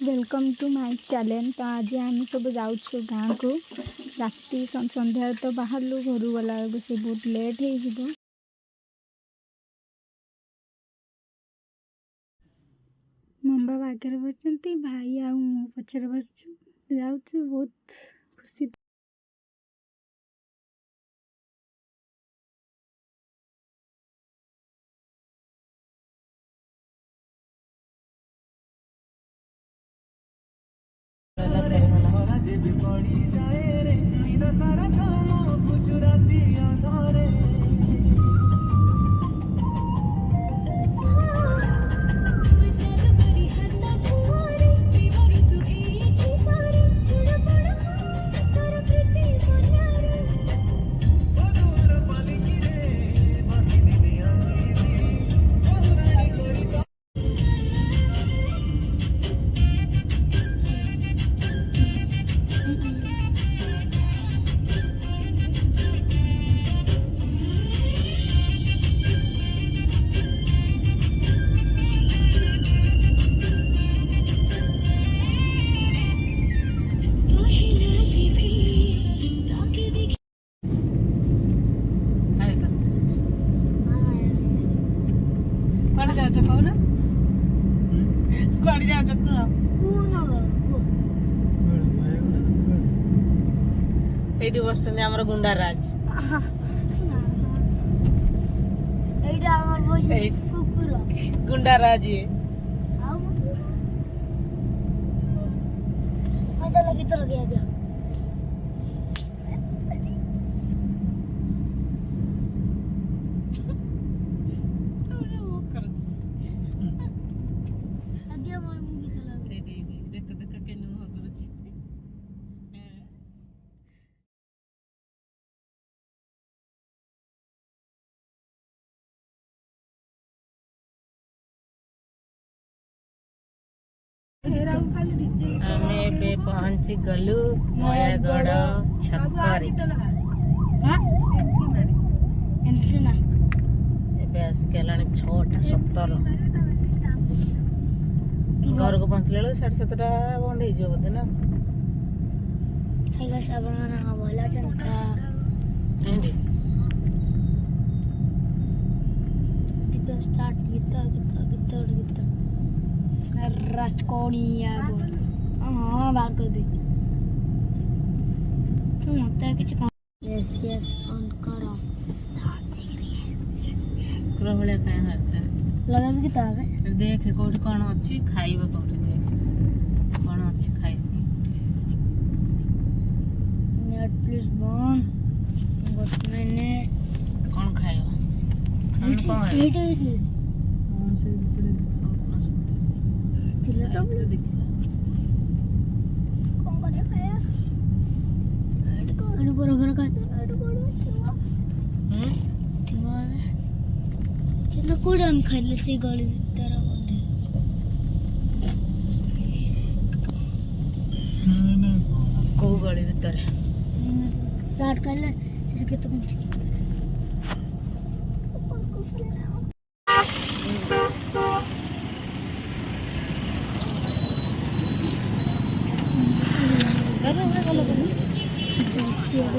Welcome to my channel. तो आज आम सब जाऊँ गाँव को राति संध्या तो बाहर घर गला से बहुत लेट हो मम्मा आगे बस भाई आ पचर बस जाऊँ बहुत खुशी। एटी बस गुंडाराज गुंडाराज ये आमे पहुंची गलु नयागढ़ छक्कर छटा 6:17 घर को पहुंचले 7:30 बंद हो बोधे ना स्टार्ट गीत राजकोणिया हाँ बाहर कर दे तो मत किसी यस यस ऑन करो पूरा भले काय हालचाल लगा भी किता है देख कोठ कोन अछि खाइबो कोठ देख कोन अछि खाइ net please one good minute कोन खाइबो कोन एट है हां से ऊपर चिल्ला तो देख कौन करे खाया ऐड बराबर का ऐड कोड थिवा कितना कोड हम खाइले से गाड़ी भीतर बोलते को गाड़ी भीतर स्टार्ट कर ले फिर के तुम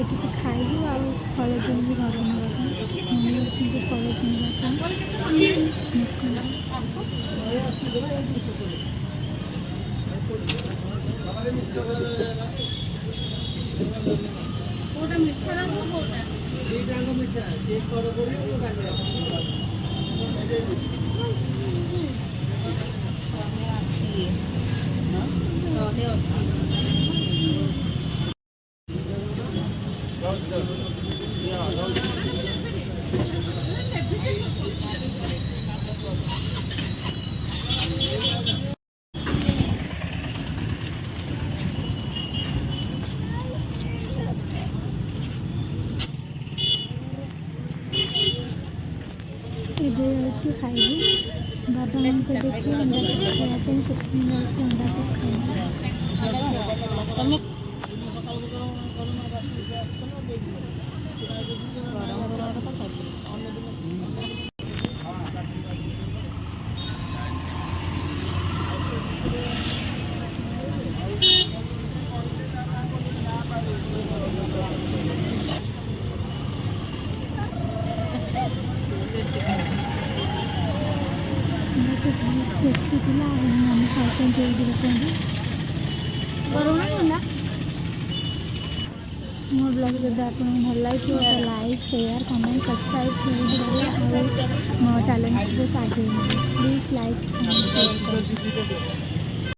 किसी खाइबू आ फल किन घर फल खाइबू बाबा हमको देखिए अंडा चट खाते टेस्टी थिला हम खाते मो ब्लॉग जब आपको भल लगे तो लाइक शेयर कमेंट सब्सक्राइब कर मो चैनल को आगे प्लीज लाइक शेयर